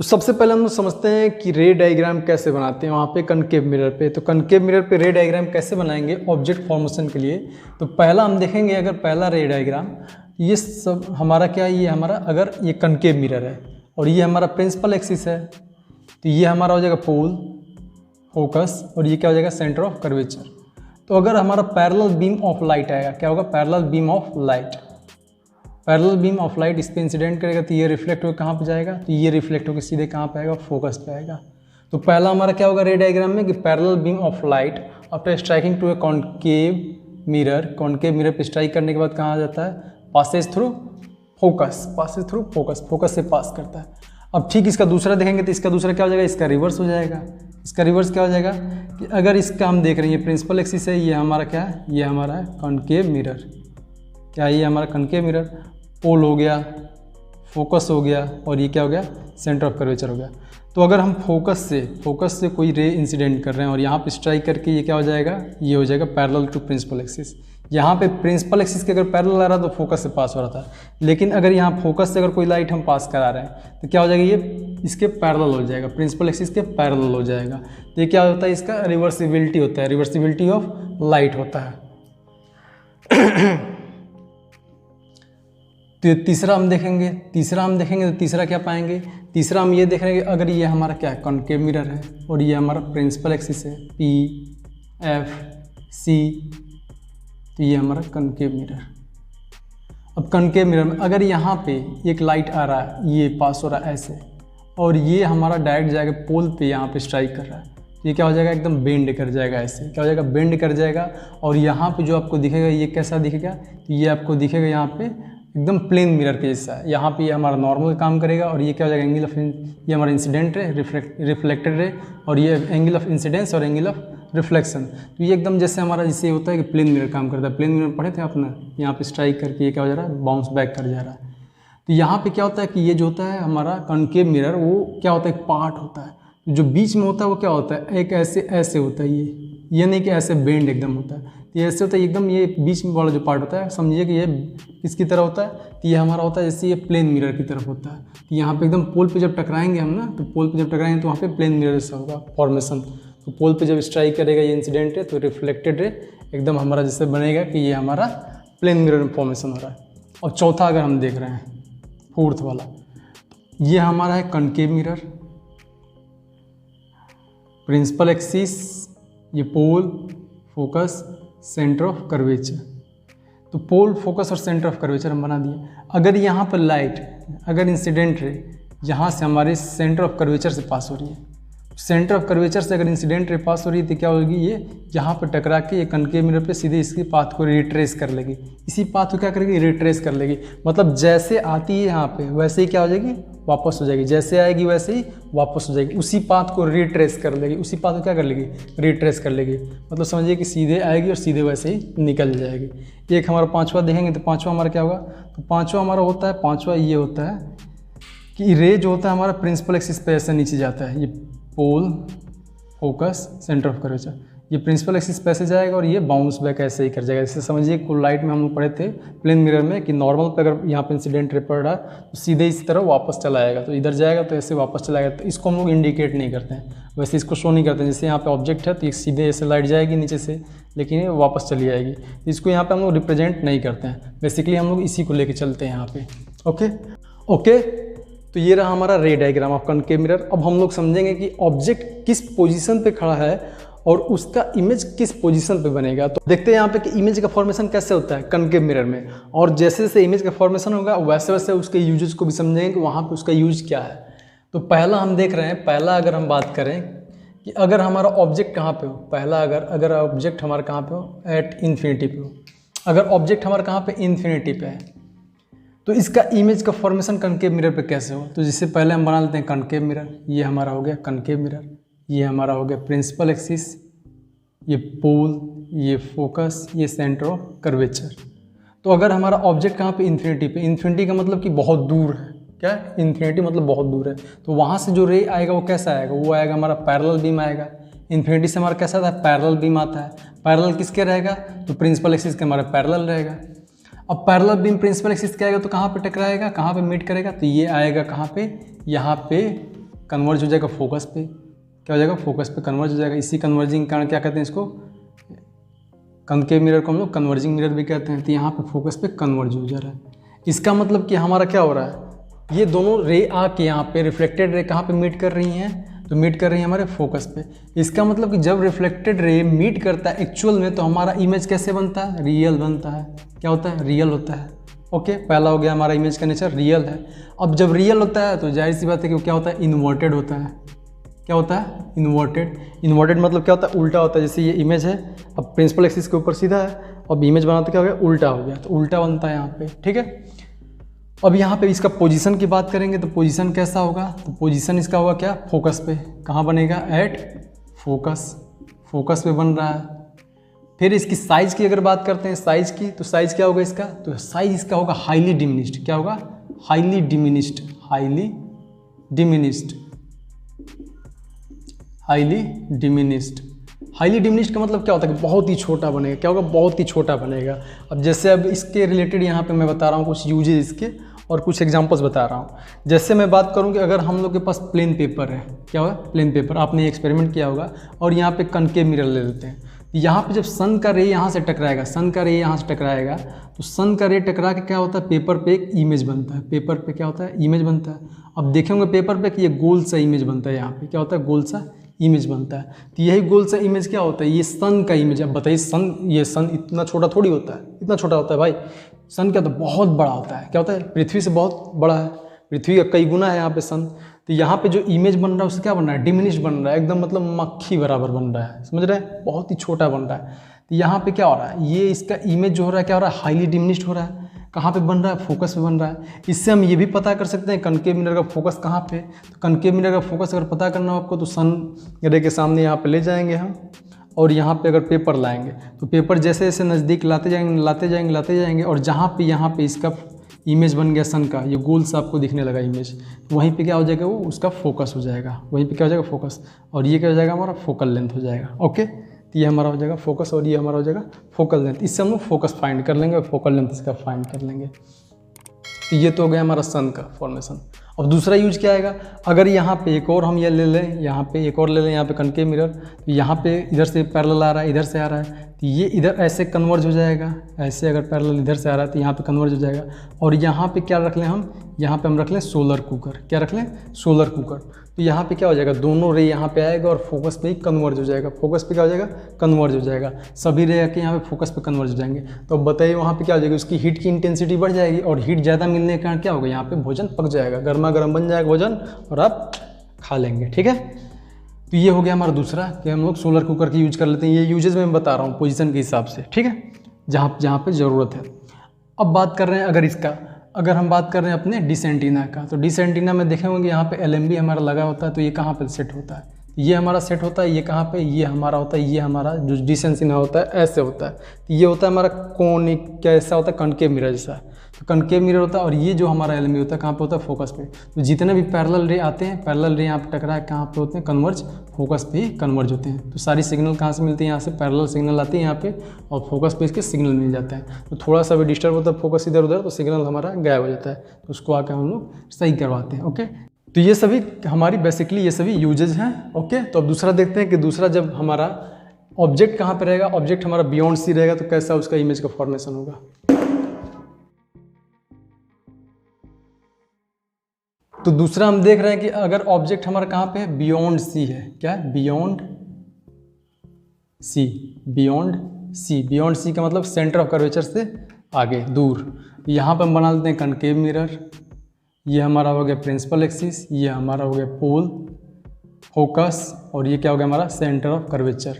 तो सबसे पहले हम लोग समझते हैं कि रे डायग्राम कैसे बनाते हैं वहाँ पे कनकेव मिरर पे। तो कनकेव मिरर पे रे डायग्राम कैसे बनाएंगे ऑब्जेक्ट फॉर्मेशन के लिए। तो पहला हम देखेंगे, अगर पहला रे डायग्राम, ये सब हमारा क्या है, ये हमारा अगर ये कनकेव मिरर है और ये हमारा प्रिंसिपल एक्सिस है, तो ये हमारा हो जाएगा पोल, फोकस, और ये क्या हो जाएगा सेंटर ऑफ कर्वेचर। तो अगर हमारा पैरेलल बीम ऑफ लाइट आएगा, क्या होगा, parallel beam of light, parallel beam of light इस पे इंसिडेंट करेगा तो ये रिफ्लेक्ट होकर कहाँ पे जाएगा, तो ये रिफ्लेक्ट होकर सीधे कहाँ पे आएगा, फोकस पे आएगा। तो पहला हमारा क्या होगा रे डायग्राम में कि parallel beam of light after striking to a concave mirror, concave mirror पे स्ट्राइक करने के बाद कहाँ आ जाता है, passes through focus, passes through focus, focus से पास करता है। अब ठीक इसका दूसरा देखेंगे तो इसका दूसरा क्या हो जाएगा, इसका रिवर्स हो जाएगा। इसका रिवर्स क्या हो जाएगा कि अगर इसका हम देख रहे हैं, ये प्रिंसिपल एक्सिस है, ये हमारा क्या है, ये हमारा है कॉन्केव मिरर, क्या ये हमारा कनकेव मिरर, पोल हो गया, फोकस हो गया, और ये क्या हो गया, सेंटर ऑफ कर्वेचर हो गया। तो अगर हम फोकस से कोई रे इंसिडेंट कर रहे हैं और यहाँ पे स्ट्राइक करके ये क्या हो जाएगा, ये हो जाएगा पैरेलल टू प्रिंसिपल एक्सिस। यहाँ पे प्रिंसिपल एक्सिस के अगर पैरेलल आ रहा तो फोकस से पास हो रहा था, लेकिन अगर यहाँ फोकस से अगर कोई लाइट हम पास करा रहे हैं तो क्या हो जाएगा, ये इसके पैरेलल हो जाएगा, प्रिंसिपल एक्सिस के पैरेलल हो जाएगा। तो ये क्या होता है, इसका रिवर्सिबिलिटी होता है, रिवर्सिबिलिटी ऑफ लाइट होता है। तो तीसरा हम देखेंगे तो तीसरा क्या पाएंगे, तीसरा हम ये देख रहे हैं कि अगर ये हमारा क्या है, कॉन्केव मिरर है और ये हमारा प्रिंसिपल एक्सिस है P, F, C, तो ये हमारा कॉन्केव मिरर। अब कॉन्केव मिरर में अगर यहाँ पे एक लाइट आ रहा है, ये पास हो रहा है ऐसे, और ये हमारा डायरेक्ट जाएगा पोल पे, यहाँ पे स्ट्राइक कर रहा है, ये क्या हो जाएगा, एकदम बेंड कर जाएगा, ऐसे क्या हो जाएगा, बेंड कर जाएगा। और यहाँ पे जो आपको दिखेगा ये कैसा दिखेगा, तो ये आपको दिखेगा यहाँ पे एकदम प्लेन मिरर के जैसा है। यहाँ पे ये हमारा नॉर्मल काम करेगा और ये क्या हो जाएगा, एंगल ऑफ, ये हमारा इंसिडेंट है, रिफ्लेक्टेड है, और ये एंगल ऑफ इंसिडेंस और एंगल ऑफ रिफ्लेक्शन। तो ये एकदम जैसे हमारा जिससे होता है कि प्लेन मिरर काम करता है। प्लेन मिरर पढ़े थे आपने, यहाँ पे स्ट्राइक करके ये क्या हो जा रहा है, बाउंस बैक कर जा रहा है। तो यहाँ पे क्या होता है कि ये जो होता है हमारा कॉन्केव मिरर, वो क्या होता है, एक पार्ट होता है, जो बीच में होता है वो क्या होता है, एक ऐसे होता है, ये नहीं कि ऐसे बेंड एकदम होता है, ये ऐसे होता है एकदम, ये बीच में वाला जो पार्ट होता है, समझिए कि ये किसकी तरह होता है, तो ये हमारा होता है जैसे ये प्लेन मिरर की तरफ होता है। तो यहाँ पे एकदम पोल पे जब टकराएंगे हम ना, तो पोल पे जब टकराएंगे तो वहाँ पे प्लेन मिरर जैसा होगा फॉर्मेशन। तो पोल पे जब स्ट्राइक करेगा ये इंसिडेंट है तो रिफ्लेक्टेड है, एकदम हमारा जैसे बनेगा कि ये हमारा प्लेन मिरर फॉर्मेशन हो रहा है। और चौथा अगर हम देख रहे हैं, फोर्थ वाला, ये हमारा है कॉन्केव मिरर, प्रिंसिपल एक्सिस, ये पोल, फोकस, सेंटर ऑफ कर्वेचर। तो पोल, फोकस और सेंटर ऑफ कर्वेचर हम बना दिए। अगर यहाँ पर लाइट, अगर इंसिडेंट रे यहाँ से हमारे सेंटर ऑफ कर्वेचर से पास हो रही है, सेंटर ऑफ कर्वेचर से अगर इंसिडेंट रे पास हो रही है तो क्या होगी, ये यहाँ पर टकरा के ये कनकेव मिरर पे सीधे इसकी पाथ को रिट्रेस कर लेगी, इसी पाथ को क्या करेगी, रिट्रेस कर लेगी। मतलब जैसे आती है यहाँ पे वैसे ही क्या हो जाएगी, वापस हो जाएगी, जैसे आएगी वैसे ही वापस हो जाएगी, उसी पाथ को रिट्रेस कर लेगी, उसी पाथ को क्या कर लेगी, रिट्रेस कर लेगी। मतलब समझिए कि सीधे आएगी और सीधे वैसे ही निकल जाएगी। एक हमारा पांचवा देखेंगे तो पांचवा हमारा क्या होगा, तो पांचवा हमारा होता है, पांचवा ये होता है कि रे जो होता है हमारा प्रिंसिपल एक्सिस पे ऐसे नीचे जाता है, ये पोल, फोकस, सेंटर ऑफ कर्वेचर, ये प्रिंसिपल एक्सिस पे ऐसे जाएगा और ये बाउंस बैक ऐसे ही कर जाएगा। जैसे समझिए कि लाइट में हम लोग पढ़े थे प्लेन मिरर में कि नॉर्मल पे अगर यहाँ पे इंसिडेंट रे पड़ रहा तो सीधे इस तरह वापस चला आएगा, तो इधर जाएगा तो ऐसे वापस चला आएगा। तो इसको हम लोग इंडिकेट नहीं करते हैं, वैसे इसको शो नहीं करते हैं। जैसे यहाँ पे ऑब्जेक्ट है तो ये सीधे ऐसे लाइट जाएगी नीचे से, लेकिन ये वापस चली आएगी, इसको यहाँ पे हम लोग रिप्रेजेंट नहीं करते हैं। बेसिकली हम लोग इसी को लेके चलते हैं यहाँ पे। ओके, तो ये रहा हमारा रे डायग्राम ऑफ कनकेव मिरर। अब हम लोग समझेंगे कि ऑब्जेक्ट किस पोजीशन पे खड़ा है और उसका इमेज किस पोजीशन पे बनेगा। तो देखते हैं यहाँ पे कि इमेज का फॉर्मेशन कैसे होता है कनकेव मिरर में, और जैसे जैसे इमेज का फॉर्मेशन होगा वैसे वैसे उसके यूजेस को भी समझेंगे कि वहाँ पे उसका यूज क्या है। तो पहला हम देख रहे हैं, पहला अगर हम बात करें कि अगर हमारा ऑब्जेक्ट कहाँ पे हो, पहला अगर ऑब्जेक्ट हमारा कहाँ पे हो, एट इन्फिनिटी पे हो। अगर ऑब्जेक्ट हमारा कहाँ पे, इन्फिनिटी पे है, तो इसका इमेज का फॉर्मेशन कनकेव मिरर पे कैसे हो। तो जिससे पहले हम बना लेते हैं कनकेव मिरर। ये हमारा हो गया कनकेव मिरर, ये हमारा हो गया प्रिंसिपल एक्सिस, ये पोल, ये फोकस, ये सेंटर ऑफ कर्वेचर। तो अगर हमारा ऑब्जेक्ट कहाँ पे, इन्फिनिटी पे, इन्फिनिटी का मतलब कि बहुत दूर है, क्या है, इन्फिनिटी मतलब बहुत दूर है, तो वहाँ से जो रे आएगा वो कैसा आएगा, वो आएगा हमारा पैरेलल बीम आएगा। इन्फिनिटी से हमारा कैसा आता है, पैरेलल बीम आता है। पैरेलल किसके रहेगा, तो प्रिंसिपल एक्सिस के हमारा पैरेलल रहेगा। अब पैरेलल बीम प्रिंसिपल एक्सिस क्या आएगा, तो कहाँ पे टकराएगा, कहाँ पे मीट करेगा, तो ये आएगा कहाँ पे, यहाँ पे कन्वर्ज हो जाएगा फोकस पे, क्या हो जाएगा फोकस पे कन्वर्ज हो जाएगा। इसी कन्वर्जिंग कारण क्या कहते हैं इसको, कनकेव मिरर को हम लोग कन्वर्जिंग मिरर भी कहते हैं। तो यहाँ पे फोकस पे कन्वर्ज हो जा रहा है। इसका मतलब कि हमारा क्या हो रहा है, ये दोनों रे आके यहाँ पे रिफ्लेक्टेड रे कहाँ पे मीट कर रही हैं, तो मीट कर रही है हमारे फोकस पे। इसका मतलब कि जब रिफ्लेक्टेड रे मीट करता है एक्चुअल में, तो हमारा इमेज कैसे बनता है, रियल बनता है। क्या होता है, रियल होता है। ओके, पहला हो गया हमारा इमेज का नेचर रियल है। अब जब रियल होता है तो जाहिर सी बात है कि क्या होता है, इन्वर्टेड होता है। क्या होता है, इन्वर्टेड। इन्वर्टेड मतलब क्या होता है, उल्टा होता है। जैसे ये इमेज है, अब प्रिंसिपल एक्सिस के ऊपर सीधा है, अब इमेज बनाते क्या हो गया, उल्टा हो गया, तो उल्टा बनता है यहाँ पे। ठीक है, अब यहाँ पे इसका पोजीशन की बात करेंगे तो पोजीशन कैसा होगा, तो पोजीशन इसका होगा क्या, फोकस पे। कहाँ बनेगा, एट फोकस, फोकस पे बन रहा है। फिर इसकी साइज़ की अगर बात करते हैं, साइज़ की, तो साइज़ क्या होगा इसका, तो साइज़ इसका होगा हाईली डिमिनिश्ड। क्या होगा, highly diminished, highly diminished, highly diminished. Highly diminished का मतलब क्या होता है कि बहुत ही छोटा बनेगा। क्या होगा, बहुत ही छोटा बनेगा। अब जैसे अब इसके रिलेटेड यहाँ पे मैं बता रहा हूँ कुछ यूजेज इसके और कुछ एग्जांपल्स बता रहा हूँ। जैसे मैं बात करूँ कि अगर हम लोग के पास प्लेन पेपर है, क्या होगा, प्लेन पेपर, आपने एक्सपेरिमेंट किया होगा, और यहाँ पे कनकेव मिरर ले लेते हैं। यहाँ पे जब सन का रे यहाँ से टकराएगा, सन का रे यहाँ से टकराएगा, तो सन का रे टकरा के क्या होता है, पेपर पे एक इमेज बनता है। पेपर पे क्या होता है, इमेज बनता है। अब देखेंगे पेपर पे कि ये गोल सा इमेज बनता है। यहाँ पे क्या होता है, गोल सा इमेज बनता है। तो यही गोल सा इमेज क्या होता है, ये सन का इमेज है। अब बताइए सन, ये सन इतना छोटा थोड़ी होता है, इतना छोटा होता है भाई। सन क्या होता है, बहुत बड़ा होता है। क्या होता है, पृथ्वी से बहुत बड़ा है, पृथ्वी का कई गुना है यहाँ पे सन। तो यहाँ पे जो इमेज बन रहा है उससे क्या बन रहा है, डिमिनिश्ड बन रहा है, एकदम मतलब मक्खी बराबर बन रहा है, समझ रहे हैं, बहुत ही छोटा बन रहा है। तो यहाँ पे क्या हो रहा है, ये इसका इमेज जो हो रहा है क्या हो रहा है, हाईली डिमिनिश्ड हो रहा है। कहाँ पे बन रहा है, फोकस पे बन रहा है। इससे हम ये भी पता कर सकते हैं कनकेव मिरर का फोकस कहाँ पे। तो कनकेव मिरर का फोकस अगर पता करना हो आपको, तो सन रे के सामने यहाँ पे ले जाएंगे हम, और यहाँ पे अगर पेपर लाएंगे, तो पेपर जैसे जैसे नज़दीक लाते जाएंगे, लाते जाएंगे, लाते जाएंगे, और जहाँ पे यहाँ पे इसका इमेज बन गया सन का, ये गोल सा आपको दिखने लगा इमेज, वहीं पे क्या हो जाएगा, वो उसका फोकस हो जाएगा। वहीं पे क्या हो जाएगा, फोकस। और ये क्या हो जाएगा, हमारा फोकल लेंथ हो जाएगा। ओके, तो ये हमारा हो जाएगा फोकस, और ये हमारा हो जाएगा फोकल लेंथ। इससे हम लोग फोकस फाइंड कर लेंगे और फोकल लेंथ इसका फाइंड कर लेंगे। तो ये तो हो गया हमारा सन का फॉर्मेशन। अब दूसरा यूज क्या आएगा, अगर यहाँ पे एक और हम ये ले लें, यहाँ पे एक और ले लें, यहाँ पे कनकेव मिरर, तो यहाँ पे इधर से पैरेलल आ रहा है, इधर से आ रहा है, तो ये इधर ऐसे कन्वर्ज हो जाएगा। ऐसे अगर पैरेलल इधर से आ रहा है तो यहाँ पे कन्वर्ज हो जाएगा। और यहाँ पे क्या रख लें हम, यहाँ पे हम रख लें सोलर कुकर। क्या रख लें, सोलर कुकर। तो यहाँ पे क्या हो जाएगा, दोनों रे यहाँ पे आएगा और फोकस पे ही कन्वर्ज हो जाएगा। फोकस पे क्या हो जाएगा, कन्वर्ज हो जाएगा। सभी रे आके यहाँ पे फोकस पे कन्वर्ज हो जाएंगे। तो अब बताइए वहाँ पे क्या हो जाएगी, उसकी हीट की इंटेंसिटी बढ़ जाएगी, और हीट ज़्यादा मिलने के कारण क्या होगा, यहाँ पे भोजन पक जाएगा, गर्मा गर्म बन जाएगा भोजन, और आप खा लेंगे। ठीक है, तो ये हो गया हमारा दूसरा कि हम लोग सोलर कुकर की यूज कर लेते हैं। ये यूजेज में बता रहा हूँ पोजीशन के हिसाब से, ठीक है, जहाँ पे ज़रूरत है। अब बात कर रहे हैं अगर हम बात कर रहे हैं अपने डिश एंटीना का, तो डिश एंटीना में देखेंगे यहाँ पे LMB हमारा लगा होता है। तो ये कहाँ पे सेट होता है, ये हमारा सेट होता है, ये कहाँ पे, ये हमारा होता है, ये हमारा जो डिश एंटीना होता है ऐसे होता है। तो ये होता है हमारा कोनिक, क्या ऐसा होता है, कनकेव मिरर जैसा। तो कनकेव मिरर होता है, और ये जो हमारा LMB होता है कहाँ पे होता है, फोकस पे। तो जितने भी पैरेलल रे आते हैं, पैरेलल रे यहाँ पे टकरा है, कहाँ पे होते हैं, कन्वर्ज, फोकस पे ही कन्वर्ज होते हैं। तो सारी सिग्नल कहाँ से मिलती है, यहाँ से पैरेलल सिग्नल आती है यहाँ पे, और फोकस पे इसके सिग्नल मिल जाते हैं। तो थोड़ा सा भी डिस्टर्ब होता है फोकस इधर उधर, तो सिग्नल हमारा गायब हो जाता है। तो उसको आकर हम लोग सही करवाते हैं। ओके, तो ये सभी हमारी बेसिकली ये सभी यूजेज हैं। ओके, तो अब दूसरा देखते हैं कि दूसरा जब हमारा ऑब्जेक्ट कहाँ पे रहेगा, ऑब्जेक्ट हमारा बियॉन्ड सी रहेगा, तो कैसा उसका इमेज का फॉर्मेशन होगा। तो दूसरा हम देख रहे हैं कि अगर ऑब्जेक्ट हमारा कहाँ पे है, बियॉन्ड सी है। क्या है, beyond C, beyond C. Beyond C का मतलब सेंटर ऑफ कर्वेचर से आगे, दूर। यहाँ पर हम बना लेते हैं कनकेव मिरर। ये हमारा हो गया प्रिंसिपल एक्सिस, ये हमारा हो गया पोल, फोकस, और ये क्या हो गया हमारा सेंटर ऑफ कर्वेचर।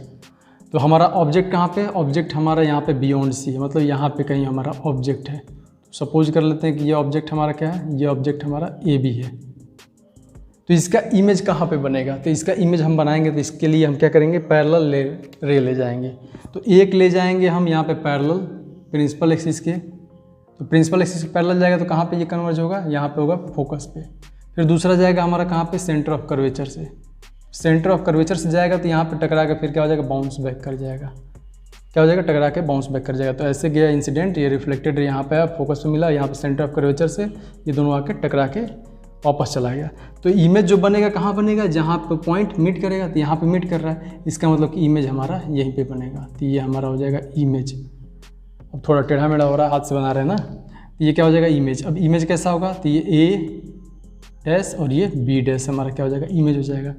तो हमारा ऑब्जेक्ट कहाँ पे है, ऑब्जेक्ट हमारा यहाँ पे बियॉन्ड सी है, मतलब यहाँ पे कहीं हमारा ऑब्जेक्ट है। सपोज कर लेते हैं कि ये ऑब्जेक्ट हमारा क्या है, ये ऑब्जेक्ट हमारा AB है। तो इसका इमेज कहाँ पे बनेगा, तो इसका इमेज हम बनाएंगे, तो इसके लिए हम क्या करेंगे, पैरेलल रे ले जाएंगे। तो एक ले जाएंगे हम यहाँ पे पैरेलल प्रिंसिपल एक्सिस के, तो प्रिंसिपल एक्सिस पैरेलल जाएगा तो कहाँ पे ये कन्वर्ज होगा, यहाँ पे होगा फोकस पे। फिर दूसरा जाएगा हमारा कहाँ पे, सेंटर ऑफ कर्वेचर से। सेंटर ऑफ कर्वेचर से जाएगा तो यहाँ पे टकरा के फिर क्या हो जाएगा, बाउंस बैक कर जाएगा। क्या हो जाएगा, टकरा के बाउंस बैक कर जाएगा। तो ऐसे गया इंसिडेंट, ये रिफ्लेक्टेड यहाँ पे फोकस पे मिला, यहाँ पे सेंटर ऑफ कर्वेचर से ये दोनों आके टकरा के वापस चला गया। तो इमेज जो बनेगा कहाँ बनेगा, जहाँ पे पॉइंट मीट करेगा, तो यहाँ पे मीट कर रहा है, इसका मतलब कि इमेज हमारा यहीं पे बनेगा। तो ये हमारा हो जाएगा इमेज। अब थोड़ा टेढ़ा मेढ़ा हो रहा है, हाथ से बना रहे हैं ना, तो ये क्या हो जाएगा इमेज। अब इमेज कैसा होगा, तो ये ए डैश और ये बी डैश हमारा क्या हो जाएगा इमेज हो जाएगा।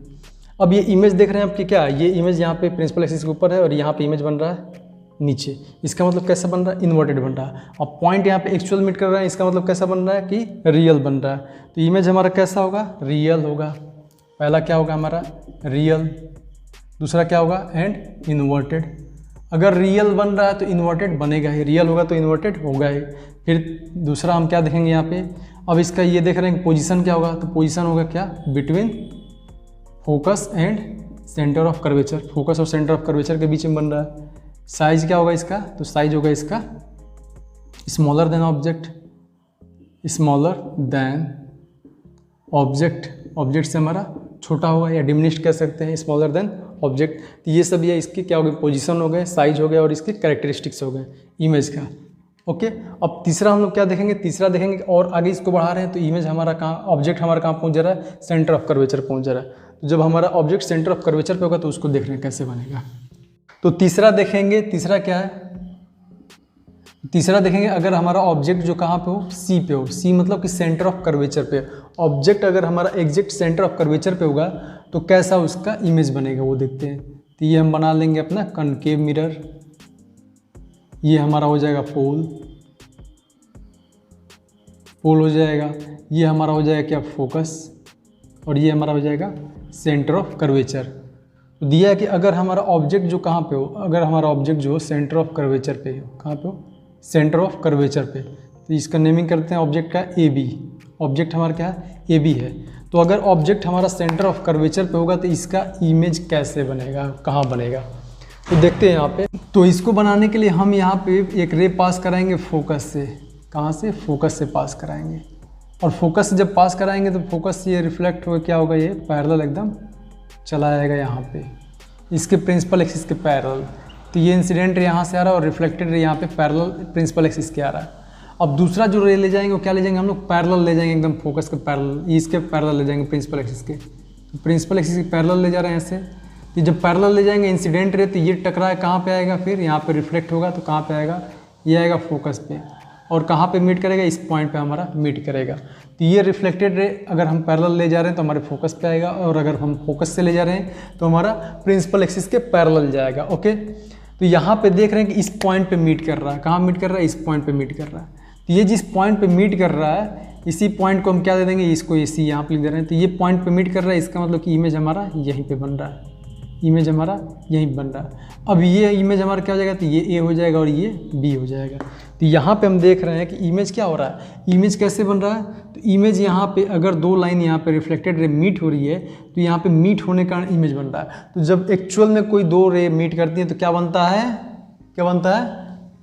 अब ये इमेज देख रहे हैं आपकी क्या, ये इमेज यहाँ पे प्रिंसिपल एक्सिस के ऊपर है और यहाँ पे इमेज बन रहा है नीचे। इसका मतलब कैसा बन रहा है, इन्वर्टेड बन रहा है। अब पॉइंट यहाँ पे एक्चुअल मीट कर रहा है, इसका मतलब कैसा बन रहा है कि रियल बन रहा है। तो इमेज हमारा कैसा होगा, रियल होगा। पहला क्या होगा हमारा रियल, दूसरा क्या होगा एंड इन्वर्टेड। अगर रियल बन रहा है तो इन्वर्टेड बनेगा ही, रियल होगा तो इन्वर्टेड होगा ही। फिर दूसरा हम क्या देखेंगे यहाँ पे, अब इसका ये देख रहे हैं पोजीशन क्या होगा, तो पोजीशन होगा क्या, between focus and centre of curvature. Focus और सेंटर ऑफ कर्वेचर के बीच में बन रहा है। साइज क्या होगा इसका, तो साइज होगा इसका smaller than object, smaller than object. Object से हमारा छोटा होगा या डिमिनिश्ड कह सकते हैं, स्मॉलर देन ऑब्जेक्ट। तो ये सब ये इसकी क्या हो गई, पोजीशन हो गए, साइज हो गया और इसके कैरेक्टरिस्टिक्स हो गए इमेज का। ओके, अब तीसरा हम लोग क्या देखेंगे, तीसरा देखेंगे और आगे इसको बढ़ा रहे हैं तो इमेज हमारा कहाँ, ऑब्जेक्ट हमारा कहाँ पहुँच जा रहा है, सेंटर ऑफ कर्वेचर पहुँच जा रहा है। तो जब हमारा ऑब्जेक्ट सेंटर ऑफ कर्वेचर पे होगा तो उसको देख रहे हैं कैसे बनेगा। तो तीसरा देखेंगे, तीसरा क्या है, तीसरा देखेंगे अगर हमारा ऑब्जेक्ट जो कहाँ पे हो, सी पे हो, सी मतलब कि सेंटर ऑफ कर्वेचर पे। ऑब्जेक्ट अगर हमारा एग्जैक्ट सेंटर ऑफ कर्वेचर पे होगा तो कैसा उसका इमेज बनेगा वो देखते हैं। तो ये हम बना लेंगे अपना कनकेव मिरर, ये हमारा हो जाएगा पोल, पोल हो जाएगा, ये हमारा हो जाएगा क्या, फोकस, और ये हमारा हो जाएगा सेंटर ऑफ कर्वेचर। तो दिया है कि अगर हमारा ऑब्जेक्ट जो कहाँ पे हो, अगर हमारा ऑब्जेक्ट जो सेंटर ऑफ कर्वेचर पे हो, कहाँ पे हो, सेंटर ऑफ कर्वेचर पे, तो इसका नेमिंग करते हैं ऑब्जेक्ट का ए बी। ऑब्जेक्ट हमारा क्या है, ए बी है। तो अगर ऑब्जेक्ट हमारा सेंटर ऑफ कर्वेचर पे होगा तो इसका इमेज कैसे बनेगा, कहाँ बनेगा, तो देखते हैं यहाँ पे। तो इसको बनाने के लिए हम यहाँ पे एक रे पास कराएंगे फोकस से, कहाँ से, फोकस से पास कराएंगे। और फोकस से जब पास कराएंगे तो फोकस से ये रिफ्लेक्ट हो क्या होगा, ये पैरेलल एकदम चला जाएगा यहाँ पे, इसके प्रिंसिपल एक्सिस के पैरेलल। तो ये इंसिडेंट रे यहाँ से आ रहा है और रिफ्लेक्टेड रे यहाँ पे पैरेलल प्रिंसिपल एक्सिस के आ रहा है। अब दूसरा जो रे ले जाएंगे वो क्या ले जाएंगे हम लोग, पैरेलल ले जाएंगे एकदम फोकस के पैरेलल, इसके पैरेलल ले जाएंगे प्रिंसिपल एक्सिस के। तो प्रिंसिपल एक्सिस के पैरेलल ले जा रहे हैं ऐसे। तो जब पैरेलल ले जाएंगे इंसिडेंट रे तो ये टकराए कहाँ पे आएगा, फिर यहाँ पे रिफ्लेक्ट होगा तो कहाँ पे आएगा, ये आएगा फोकस पे। और कहाँ पे मीट करेगा, इस पॉइंट पे हमारा मीट करेगा। तो ये रिफ्लेक्टेड रे अगर हम पैरेलल ले जा रहे हैं तो हमारे फोकस पे आएगा, और अगर हम फोकस से ले जा रहे हैं तो हमारा प्रिंसिपल एक्सिस के पैरेलल जाएगा। ओके, तो यहाँ पे देख रहे हैं कि इस पॉइंट पे मीट कर रहा है, कहाँ मीट कर रहा है, इस पॉइंट पे मीट कर रहा है। तो ये जिस पॉइंट पे मीट कर रहा है इसी पॉइंट को हम क्या दे देंगे, इसको इसी यहाँ पे लिख दे रहे हैं। तो ये पॉइंट पे मीट कर रहा है, इसका मतलब कि इमेज हमारा यहीं पे बन रहा है, इमेज हमारा यहीं बन रहा है। अब ये इमेज हमारा क्या हो जाएगा, तो ये ए हो जाएगा और ये बी हो जाएगा। तो यहाँ पे हम देख रहे हैं कि इमेज क्या हो रहा है, इमेज कैसे बन रहा है। तो इमेज यहाँ पे अगर दो लाइन यहाँ पे रिफ्लेक्टेड रे मीट हो रही है तो यहाँ पे मीट होने का इमेज बन रहा है। तो जब एक्चुअल में कोई दो रे मीट करती है तो क्या बनता है, क्या बनता है,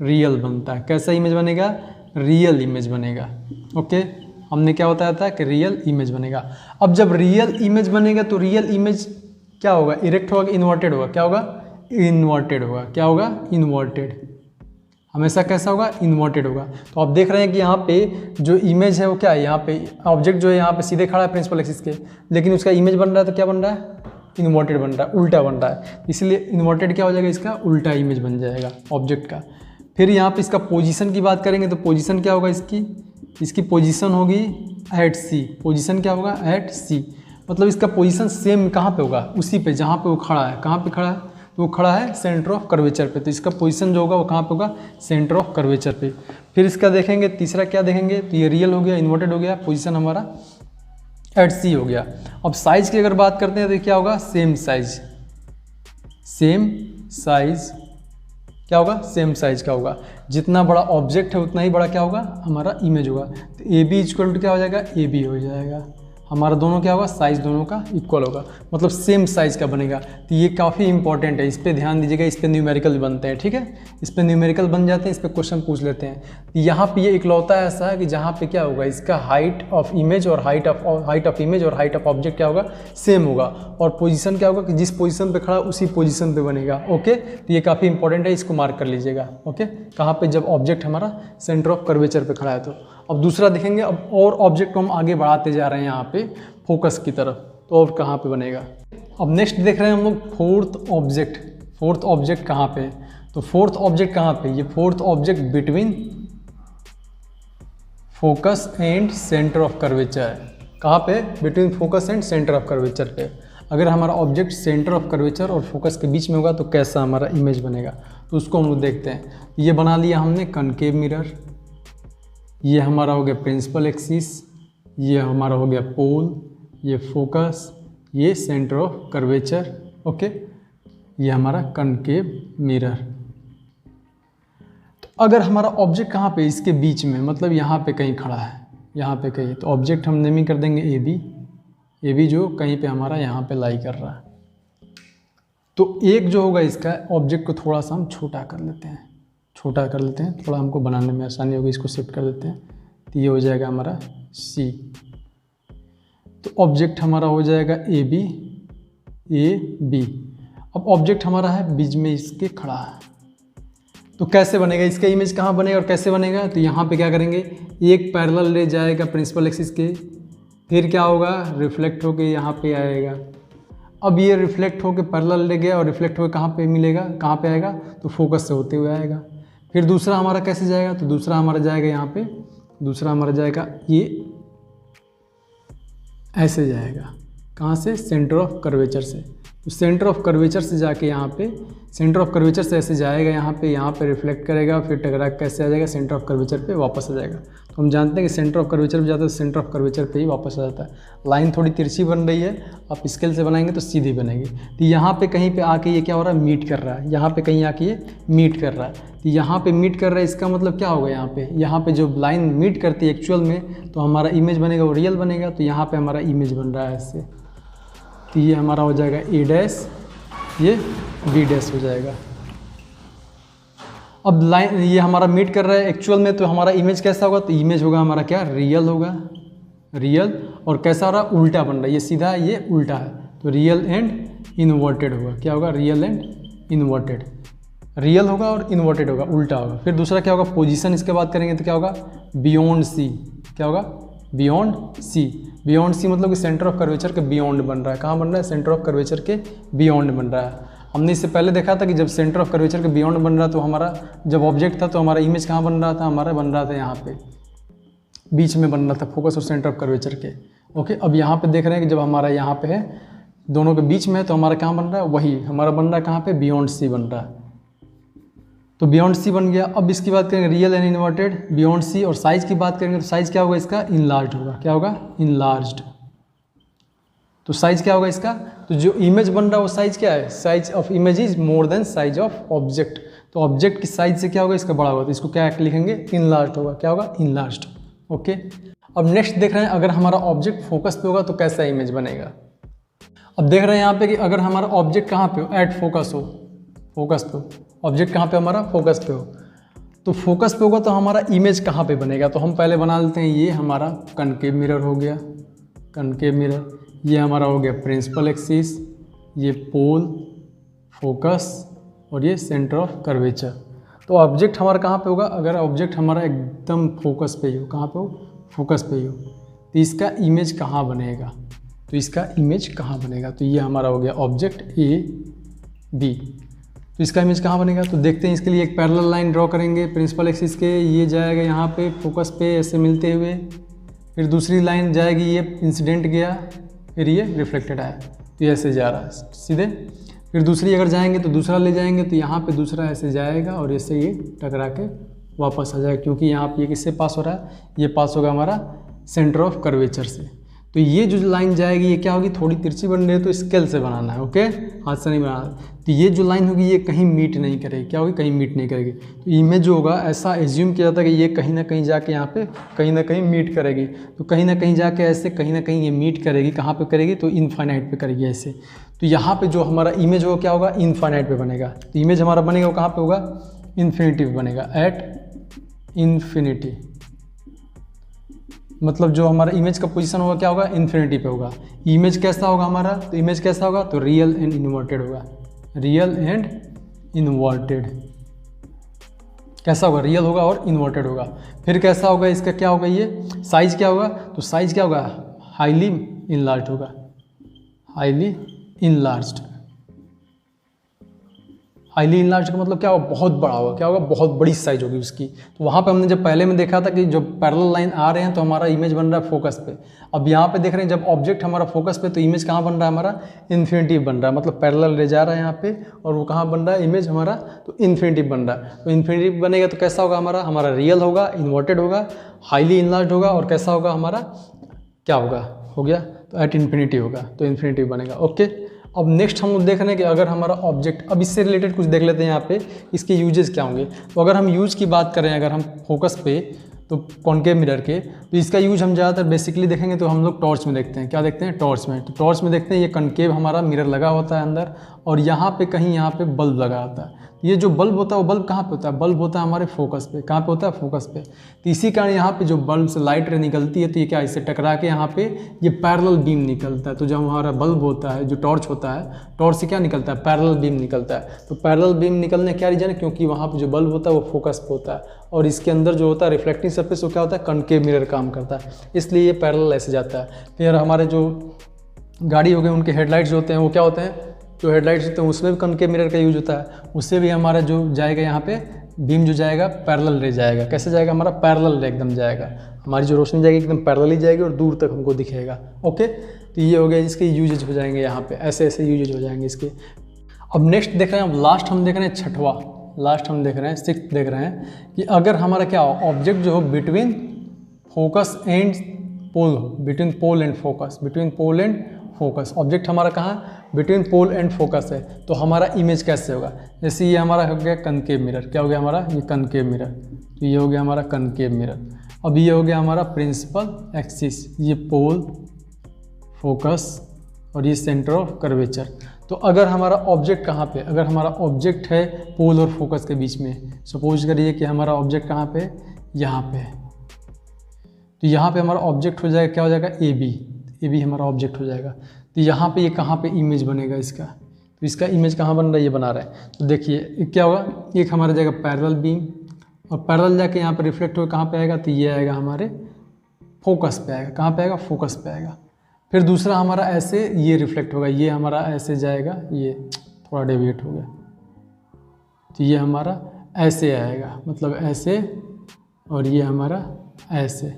रियल बनता है। कैसा इमेज बनेगा, रियल इमेज बनेगा। ओके, हमने क्या बताया था कि रियल इमेज बनेगा। अब जब रियल इमेज बनेगा तो रियल इमेज क्या होगा, इरेक्ट होगा, इन्वर्टेड होगा, क्या होगा, इन्वर्टेड होगा, क्या होगा, इन्वर्टेड। हमेशा कैसा होगा, इन्वर्टेड होगा। तो आप देख रहे हैं कि यहाँ पे जो इमेज है वो क्या है, यहाँ पे ऑब्जेक्ट जो है यहाँ पे सीधे खड़ा है प्रिंसिपल एक्सिस के, लेकिन उसका इमेज बन रहा है तो क्या बन रहा है, इन्वर्टेड बन रहा है, उल्टा बन रहा है। इसलिए इन्वर्टेड क्या हो जाएगा, इसका उल्टा इमेज बन जाएगा ऑब्जेक्ट का। फिर यहाँ पे इसका पोजीशन की बात करेंगे तो पोजीशन क्या होगा, इसकी पोजीशन होगी एट सी। पोजीशन क्या होगा, एट सी, मतलब इसका पोजीशन सेम कहाँ पे होगा, उसी पे जहाँ पे वो खड़ा है। कहाँ पे खड़ा है, तो वो खड़ा है सेंटर ऑफ कर्वेचर पे, तो इसका पोजीशन जो होगा वो कहाँ पे होगा, सेंटर ऑफ कर्वेचर पे। फिर इसका देखेंगे तीसरा क्या देखेंगे, तो ये रियल हो गया, इन्वर्टेड हो गया, पोजीशन हमारा एट सी हो गया। अब साइज की अगर बात करते हैं तो क्या होगा, सेम साइज, सेम साइज क्या होगा, सेम साइज का होगा। जितना बड़ा ऑब्जेक्ट है उतना ही बड़ा क्या होगा, हमारा इमेज होगा। तो ए बी इक्वल टू क्या हो जाएगा, ए बी हो जाएगा। हमारा दोनों क्या होगा, साइज दोनों का इक्वल होगा, मतलब सेम साइज का बनेगा। तो ये काफ़ी इंपॉर्टेंट है, इस पर ध्यान दीजिएगा। इस पर न्यूमेरिकल बनते हैं, ठीक है, इस पर न्यूमेरिकल बन जाते हैं, इस पर क्वेश्चन पूछ लेते हैं। तो यहाँ पे ये इकलौता ऐसा है कि जहाँ पे क्या होगा, इसका हाइट ऑफ इमेज और हाइट ऑफ इमेज और हाइट ऑफ ऑब्जेक्ट क्या होगा, सेम होगा। और पोजीशन क्या होगा कि जिस पोजीशन पे खड़ा उसी पोजीशन पे बनेगा। ओके, तो ये काफ़ी इंपॉर्टेंट है, इसको मार्क कर लीजिएगा। ओके, कहाँ पे, जब ऑब्जेक्ट हमारा सेंटर ऑफ कर्वेचर पे खड़ा है तो। अब दूसरा देखेंगे, अब और ऑब्जेक्ट को हम आगे बढ़ाते जा रहे हैं यहाँ पे फोकस की तरफ, तो और कहाँ पे बनेगा। अब नेक्स्ट देख रहे हैं हम लोग फोर्थ ऑब्जेक्ट। फोर्थ ऑब्जेक्ट कहाँ पे है, तो फोर्थ ऑब्जेक्ट कहाँ पे, ये fourth object between focus and centre of curvature है। कहाँ पे, between focus and centre of curvature पे। अगर हमारा ऑब्जेक्ट सेंटर ऑफ कर्वेचर और फोकस के बीच में होगा तो कैसा हमारा इमेज बनेगा, तो उसको हम लोग देखते हैं। ये बना लिया हमने कनकेव मिरर, ये हमारा हो गया प्रिंसिपल एक्सिस, ये हमारा हो गया पोल, ये फोकस, ये सेंटर ऑफ कर्वेचर, ओके, ये हमारा कनकेव मिरर। तो अगर हमारा ऑब्जेक्ट कहाँ पे, इसके बीच में, मतलब यहाँ पे कहीं खड़ा है, यहाँ पे कहीं, तो ऑब्जेक्ट हम नेमिंग कर देंगे ए बी जो कहीं पे हमारा यहाँ पे लाई कर रहा है। तो एक जो होगा इसका ऑब्जेक्ट को थोड़ा सा हम छोटा कर लेते हैं, थोड़ा हमको बनाने में आसानी होगी, इसको शिफ्ट कर देते हैं। तो ये हो जाएगा हमारा सी। तो ऑब्जेक्ट हमारा हो जाएगा ए बी। अब ऑब्जेक्ट हमारा है बीच में इसके खड़ा है, तो कैसे बनेगा, इसका इमेज कहाँ बनेगा और कैसे बनेगा। तो यहाँ पे क्या करेंगे, एक पैरेलल ले जाएगा प्रिंसिपल एक्सिस के, फिर क्या होगा, रिफ्लेक्ट होके यहाँ पे आएगा। अब ये रिफ्लेक्ट होके पैरेलल ले गया और रिफ्लेक्ट होके कहाँ पे मिलेगा, कहाँ पे आएगा, तो फोकस से होते हुए आएगा। फिर दूसरा हमारा कैसे जाएगा, तो दूसरा हमारा जाएगा यहाँ पे, दूसरा हमारा जाएगा ये ऐसे जाएगा, कहाँ से, सेंटर ऑफ कर्वेचर से। तो सेंटर ऑफ कर्वेचर से जाके यहाँ पे, सेंटर ऑफ कर्वेचर से ऐसे जाएगा यहाँ पे रिफ्लेक्ट करेगा, फिर टकरा कैसे आ जाएगा, सेंटर ऑफ कर्वेचर पे वापस आ जाएगा। तो हम जानते हैं कि सेंटर ऑफ कर्वेचर पे जाता है तो सेंटर ऑफ कर्वेचर पे ही वापस आ जाता है। लाइन थोड़ी तिरछी बन रही है, आप स्केल से बनाएंगे तो सीधी बनेगी। तो यहाँ पे कहीं पे आके ये क्या हो रहा है, मीट कर रहा है, यहाँ पे कहीं आके ये मीट कर रहा है। तो यहाँ पे मीट कर रहा है, इसका मतलब क्या होगा, यहाँ पे जो लाइन मीट करती है एक्चुअल में, तो हमारा इमेज बनेगा वो रियल बनेगा। तो यहाँ पे हमारा इमेज बन रहा है ऐसे, तो ये हमारा हो जाएगा ए डैश, ये बी डैश हो जाएगा। अब लाइन ये हमारा मीट कर रहा है एक्चुअल में, तो हमारा इमेज कैसा होगा, तो इमेज होगा हमारा क्या, रियल होगा, रियल। और कैसा हो रहा है, उल्टा बन रहा है, ये सीधा है ये उल्टा है, तो रियल एंड इन्वर्टेड होगा। क्या होगा, रियल एंड इन्वर्टेड, रियल होगा और इन्वर्टेड होगा, उल्टा होगा। फिर दूसरा क्या होगा, पोजीशन इसके बात करेंगे तो क्या होगा, बियॉन्ड सी। क्या होगा, बियॉन्ड सी। बियॉन्ड सी मतलब कि सेंटर ऑफ कर्वेचर के बियॉन्ड बन रहा है। कहाँ बन रहा है, सेंटर ऑफ कर्वेचर के बियॉन्ड बन रहा है। हमने इससे पहले देखा था कि जब सेंटर ऑफ कर्वेचर के बियॉन्ड बन रहा तो हमारा जब ऑब्जेक्ट था तो हमारा इमेज कहाँ बन रहा था, हमारा बन रहा था यहाँ पे बीच में बन रहा था, फोकस और सेंटर ऑफ कर्वेचर के। ओके, अब यहाँ पे देख रहे हैं कि जब हमारा यहाँ पे है दोनों के बीच में है तो हमारा कहाँ बन रहा है, वही हमारा बन रहा है कहाँ पे, बियॉन्ड सी बन रहा है। तो बियॉन्ड सी बन गया। अब इसकी बात करेंगे real and inverted, beyond C. और साइज की बात करेंगे तो साइज क्या होगा इसका, इनलार्ज्ड होगा। क्या होगा, इनलार्ज्ड। तो साइज क्या होगा इसका, तो जो इमेज बन रहा है वो साइज क्या है, size of image is more than size of object. तो ऑब्जेक्ट की साइज से क्या होगा, इसका बड़ा होगा, तो इसको क्या लिखेंगे, इनलार्ज्ड होगा। क्या होगा, इनलार्ज्ड। ओके, अब नेक्स्ट देख रहे हैं अगर हमारा ऑब्जेक्ट फोकस पे होगा तो कैसा इमेज बनेगा। अब देख रहे हैं यहाँ पे कि अगर हमारा ऑब्जेक्ट कहाँ पे हो, एट फोकस हो, फोकस पे हो, ऑब्जेक्ट कहाँ पे हमारा, फोकस पे हो, तो फोकस पे होगा तो हमारा इमेज कहाँ पे बनेगा। तो हम पहले बना लेते हैं, ये हमारा कनकेव मिरर हो गया, कनकेव मिरर। ये हमारा हो गया प्रिंसिपल एक्सिस, ये पोल, फोकस और ये सेंटर ऑफ कर्वेचर। तो ऑब्जेक्ट हमारा कहाँ पे होगा, अगर ऑब्जेक्ट हमारा एकदम फोकस पे ही हो, कहाँ पे हो, फोकस पे ही हो, तो इसका इमेज कहाँ बनेगा, तो इसका इमेज कहाँ बनेगा। तो ये हमारा हो गया ऑब्जेक्ट ए बी, तो इसका इमेज कहाँ बनेगा। तो देखते हैं, इसके लिए एक पैरेलल लाइन ड्रॉ करेंगे प्रिंसिपल एक्सिस के, ये जाएगा यहाँ पे फोकस पे ऐसे मिलते हुए, फिर दूसरी लाइन जाएगी, ये इंसिडेंट गया, फिर ये रिफ्लेक्टेड आया, तो ये ऐसे जा रहा है सीधे। फिर दूसरी अगर जाएंगे तो दूसरा ले जाएंगे, तो यहाँ पे दूसरा ऐसे जाएगा और ऐसे ये टकरा के वापस आ जाएगा, क्योंकि यहाँ पे ये किससे पास हो रहा है, ये पास होगा हमारा सेंटर ऑफ कर्वेचर से। तो ये जो लाइन जाएगी ये क्या होगी, थोड़ी तिरछी बन रही है तो स्केल से बनाना है, ओके, हाथ से नहीं बनाना। तो ये जो लाइन होगी ये कहीं मीट नहीं करेगी, क्या होगी, कहीं मीट नहीं करेगी। तो इमेज जो होगा ऐसा एज्यूम किया जाता है कि ये कहीं ना कहीं जाके यहाँ पे कहीं ना कहीं मीट करेगी। तो कहीं ना कहीं जाके ऐसे कहीं ना कहीं ये मीट करेगी, कहाँ पे करेगी, तो इनफाइनाइट पे करेगी ऐसे। तो यहाँ पे जो हमारा इमेज होगा क्या होगा, इनफाइनाइट पे बनेगा। तो इमेज हमारा बनेगा वो कहाँ पे होगा, इन्फिनिटी पे बनेगा, एट इन्फिनिटी। मतलब जो हमारा इमेज का पोजीशन होगा क्या होगा, इन्फिनिटी पे होगा। इमेज कैसा होगा हमारा, तो इमेज कैसा होगा, तो रियल एंड इन्वर्टेड होगा, रियल एंड इन्वर्टेड। कैसा होगा, रियल होगा और इन्वर्टेड होगा। फिर कैसा होगा, इसका क्या होगा, ये साइज क्या होगा, तो साइज क्या होगा, हाईली इनलार्ज्ड होगा, हाईली इनलार्ज्ड। हाईली इनलार्ज का मतलब क्या होगा, बहुत बड़ा होगा, क्या होगा, बहुत बड़ी साइज होगी उसकी। तो वहाँ पे हमने जब पहले में देखा था कि जब पैरेलल लाइन आ रहे हैं तो हमारा इमेज बन रहा है फोकस पे। अब यहाँ पे देख रहे हैं जब ऑब्जेक्ट हमारा फोकस पे, तो इमेज कहाँ बन रहा है हमारा, इन्फिनिटिव बन रहा है, मतलब पैरेलल ले जा रहा है यहाँ पे, और वो कहाँ बन रहा है इमेज हमारा, तो इन्फिनिटिव बन रहा है। तो इन्फिनिटिव बनेगा तो कैसा होगा हमारा रियल होगा, इन्वर्टेड होगा, हाईली इनलार्ज होगा, और कैसा होगा हमारा, क्या होगा, हो गया, तो एट इन्फिनिटी होगा, तो इन्फिनिटिव बनेगा। ओके, अब नेक्स्ट हम लोग देख रहे हैं कि अगर हमारा ऑब्जेक्ट, अब इससे रिलेटेड कुछ देख लेते हैं यहाँ पे, इसके यूजेस क्या होंगे। तो अगर हम यूज की बात करें, अगर हम फोकस पे, तो कॉनकेव मिरर के, तो इसका यूज हम ज़्यादातर बेसिकली देखेंगे तो हम लोग टॉर्च में देखते हैं। क्या देखते हैं, टॉर्च में। तो टॉर्च में देखते हैं ये कॉनकेव हमारा मिरर लगा होता है अंदर, और यहाँ पे कहीं यहाँ पे बल्ब लगा होता है। ये जो बल्ब होता है वो बल्ब कहाँ पे होता है, बल्ब होता है हमारे फोकस पे। कहाँ पे होता है, फोकस पे। तो इसी कारण यहाँ पे जो बल्ब से लाइट रे निकलती है, तो ये क्या, इससे टकरा के यहाँ पे ये पैरेलल बीम निकलता है। तो जब हमारा बल्ब होता है, जो टॉर्च होता है, टॉर्च से क्या निकलता है, पैरेलल बीम निकलता है। तो पैरेलल बीम निकलने क्या रीजन है, क्योंकि वहाँ पे जो बल्ब होता है वो फोकस पे होता है, और इसके अंदर जो होता है रिफ्लेक्टिंग सरफेस, वो क्या होता है, कॉनकेव मिरर काम करता है, इसलिए ये पैरेलल ऐसे जाता है। फिर हमारे जो गाड़ी हो गए, उनके हेडलाइट्स जो होते हैं वो क्या होते हैं, जो हेडलाइट्स होते हैं उसमें भी कॉनकेव मिरर का यूज होता है। उससे भी हमारा जो जाएगा यहाँ पे बीम जो जाएगा पैरेलल रे जाएगा। कैसे जाएगा, हमारा पैरेलल रे एकदम जाएगा, हमारी जो रोशनी जाएगी एकदम पैरेलल ही जाएगी और दूर तक हमको दिखेगा। ओके, तो ये हो गया, इसके यूजेज हो जाएंगे यहाँ पे, ऐसे ऐसे यूजेज हो जाएंगे इसके। अब नेक्स्ट देख रहे हैं, अब लास्ट हम देख रहे हैं छठवां, लास्ट हम देख रहे हैं, सिक्स्थ देख रहे हैं कि अगर हमारा क्या हो, ऑब्जेक्ट जो हो बिटवीन फोकस एंड पोल हो, between pole and focus, between pole and focus, object हमारा कहाँ, बिटवीन पोल एंड फोकस है, तो हमारा इमेज कैसे होगा। जैसे ये हमारा हो गया कॉनकेव मिरर, क्या हो गया हमारा, ये कॉनकेव मिरर, तो ये हो गया हमारा कॉनकेव मिरर। अब ये हो गया हमारा प्रिंसिपल एक्सिस, ये पोल, फोकस और ये सेंटर ऑफ कर्वेचर। तो अगर हमारा ऑब्जेक्ट कहाँ पे, अगर हमारा ऑब्जेक्ट है पोल और फोकस के बीच में, सपोज करिए कि हमारा ऑब्जेक्ट कहाँ पे, यहाँ पे, तो यहाँ पे हमारा ऑब्जेक्ट हो जाएगा, क्या हो जाएगा, ए बी हमारा ऑब्जेक्ट हो जाएगा। तो यहाँ पे ये कहाँ पे इमेज बनेगा इसका, तो इसका इमेज कहाँ बन रहा है, ये बना रहा है। तो देखिए क्या होगा, एक हमारा जाएगा पैरेलल बीम, और पैरेलल जाके यहाँ पे रिफ्लेक्ट होकर कहाँ पे आएगा, तो ये आएगा हमारे फोकस पे आएगा। कहाँ पे आएगा, फोकस पे आएगा। फिर दूसरा हमारा ऐसे ये रिफ्लेक्ट होगा, ये हमारा ऐसे जाएगा, ये थोड़ा डेविएट हो गया, तो ये हमारा ऐसे आएगा, मतलब ऐसे, और ये हमारा ऐसे।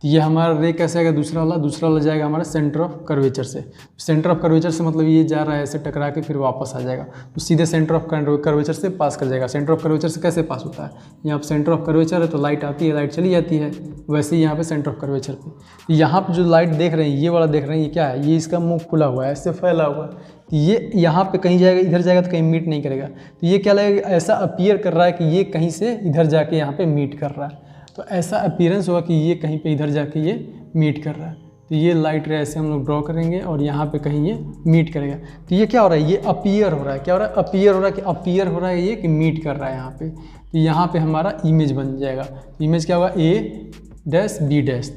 तो ये हमारा रे कैसे आएगा, दूसरा वाला जाएगा हमारा सेंटर ऑफ कर्वेचर से। सेंटर ऑफ कर्वेचर से मतलब ये जा रहा है ऐसे टकरा के फिर वापस आ जाएगा, तो सीधे सेंटर ऑफ कर्वेचर से पास कर जाएगा। सेंटर ऑफ कर्वेचर से कैसे पास होता है, यहाँ पे सेंटर ऑफ कर्वेचर है तो लाइट आती है, लाइट चली जाती है, वैसे ही यहाँ पे सेंटर ऑफ कर्वेचर पे, यहाँ पे जो लाइट देख रहे हैं, ये वाला देख रहे हैं, ये क्या है, ये इसका मुंह खुला हुआ है, ऐसे फैला हुआ है, तो ये यहाँ पे कहीं जाएगा, इधर जाएगा तो कहीं मीट नहीं करेगा। तो ये क्या लगेगा, ऐसा अपीयर कर रहा है कि ये कहीं से इधर जाके यहाँ पे मीट कर रहा है, तो ऐसा अपीयरेंस होगा कि ये कहीं पे इधर जाके ये मीट कर रहा है। तो ये लाइट रे ऐसे हम लोग ड्रॉ करेंगे और यहाँ पे कहीं ये मीट करेगा। तो ये क्या हो रहा है, ये अपीयर हो रहा है, क्या हो रहा है, अपीयर हो रहा है, कि अपीयर हो रहा है ये कि मीट कर रहा है यहाँ पे। तो यहाँ पे हमारा इमेज बन जाएगा। इमेज क्या होगा, ए डैश बी डैश।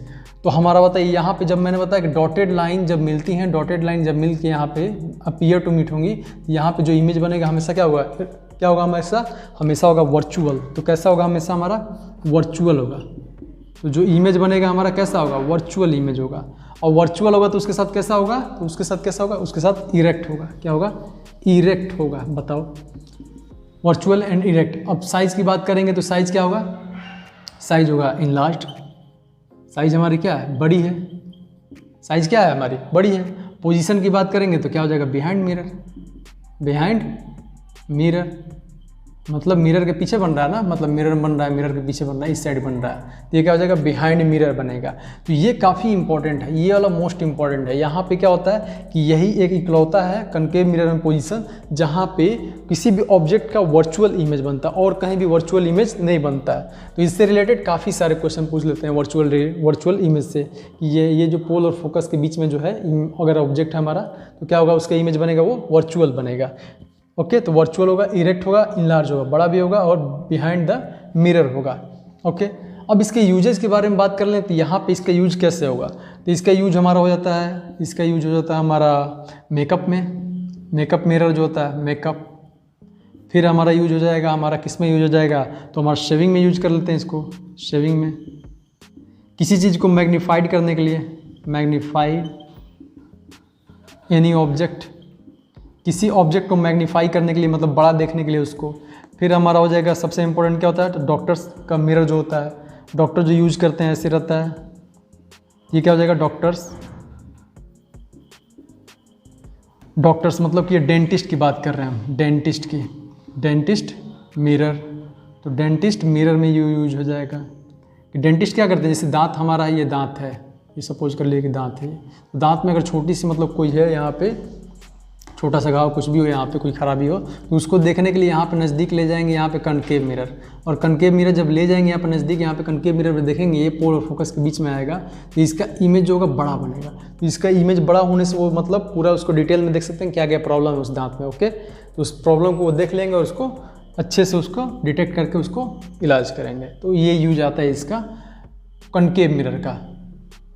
तो हमारा बताइए यहाँ पे जब मैंने बताया कि डॉटेड लाइन जब मिलती हैं, डॉटेड लाइन जब मिल के यहाँ पे अपीयर टू मीट होंगी, यहाँ पे जो इमेज बनेगा हमेशा क्या होगा, क्या होगा, हमेशा होगा वर्चुअल। तो कैसा होगा, हमेशा हमारा वर्चुअल होगा। तो जो इमेज बनेगा हमारा कैसा होगा, वर्चुअल इमेज होगा। और वर्चुअल होगा तो उसके साथ कैसा होगा, तो उसके साथ कैसा होगा, उसके साथ इरेक्ट होगा। क्या होगा, इरेक्ट होगा। बताओ, वर्चुअल एंड इरेक्ट। अब साइज की बात करेंगे तो साइज क्या होगा, साइज होगा इनलार्ज्ड। साइज हमारी क्या है, बड़ी है। साइज क्या है हमारी, बड़ी है। पोजीशन की बात करेंगे तो क्या हो जाएगा, बिहाइंड मिरर। बिहाइंड मिरर मतलब मिरर के पीछे बन रहा है ना, मतलब मिरर बन रहा है, मिरर के पीछे बन रहा है, इस साइड बन रहा है, तो ये क्या हो जाएगा, बिहाइंड मिरर बनेगा। तो ये काफ़ी इंपॉर्टेंट है, ये वाला मोस्ट इंपॉर्टेंट है। यहाँ पे क्या होता है कि यही एक इकलौता है कनकेव मिरर में पोजीशन जहाँ पे किसी भी ऑब्जेक्ट का वर्चुअल इमेज बनता है और कहीं भी वर्चुअल इमेज नहीं बनता है। तो इससे रिलेटेड काफ़ी सारे क्वेश्चन पूछ लेते हैं वर्चुअल इमेज से, कि ये जो पोल और फोकस के बीच में जो है अगर ऑब्जेक्ट है हमारा, तो क्या होगा, उसका इमेज बनेगा वो वर्चुअल बनेगा। ओके, तो वर्चुअल होगा, इरेक्ट होगा, इनलार्ज होगा, बड़ा भी होगा, और बिहाइंड द मिरर होगा। ओके, अब इसके यूजेस के बारे में बात कर लें तो यहाँ पे इसका यूज कैसे होगा। तो इसका यूज हमारा हो जाता है, इसका यूज हो जाता है हमारा मेकअप में। मेकअप मिरर जो होता है, फिर हमारा यूज हो जाएगा, हमारा किस में यूज हो जाएगा, तो हमारा शेविंग में यूज कर लेते हैं इसको। शेविंग में किसी चीज़ को मैग्नीफाइड करने के लिए, मैग्नीफाइड एनी ऑब्जेक्ट, किसी ऑब्जेक्ट को मैग्नीफाई करने के लिए मतलब बड़ा देखने के लिए उसको। फिर हमारा हो जाएगा सबसे इम्पोर्टेंट क्या होता है, तो डॉक्टर्स का मिरर जो होता है, डॉक्टर जो यूज करते हैं ऐसे रहता है, ये क्या हो जाएगा, डॉक्टर्स मतलब कि ये डेंटिस्ट की बात कर रहे हैं हम, डेंटिस्ट की, डेंटिस्ट मिरर। तो डेंटिस्ट मिरर में यूज हो जाएगा कि डेंटिस्ट क्या करते हैं, जैसे दांत हमारा है, ये दांत है, ये सपोज कर लिए कि दांत है, तो दांत में अगर छोटी सी मतलब कोई है यहाँ पे छोटा सा घाव कुछ भी हो, यहाँ पे कोई खराबी हो, तो उसको देखने के लिए यहाँ पे नज़दीक ले जाएंगे, यहाँ पे कनकेव मिरर। और कनकेव मिरर जब ले जाएंगे यहाँ पे नज़दीक, यहाँ पे कनकेव मिरर में देखेंगे ये पोल और फोकस के बीच में आएगा, तो इसका इमेज जो होगा बड़ा बनेगा। तो इसका इमेज बड़ा होने से वो मतलब पूरा उसको डिटेल में देख सकते हैं क्या क्या प्रॉब्लम है उस दांत में। ओके, तो उस प्रॉब्लम को वो देख लेंगे और उसको अच्छे से उसको डिटेक्ट करके उसको इलाज करेंगे। तो ये यूज आता है इसका कनकेव मिरर का,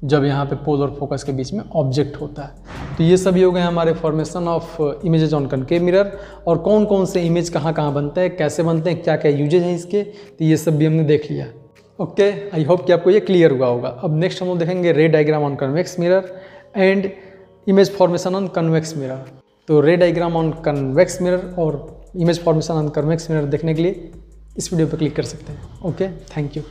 जब यहाँ पे पोल और फोकस के बीच में ऑब्जेक्ट होता है। तो ये सभी हो गए हमारे formation of images on concave mirror, और कौन कौन से इमेज कहाँ कहाँ बनते हैं, कैसे बनते हैं, क्या क्या यूजेज हैं इसके, तो ये सब भी हमने देख लिया। ओके, आई होप कि आपको ये क्लियर हुआ होगा। अब नेक्स्ट हम लोग देखेंगे ray diagram on convex mirror and image formation on convex mirror. तो ray diagram on convex mirror और image formation on convex mirror देखने के लिए इस वीडियो पर क्लिक कर सकते हैं। Okay, thank you.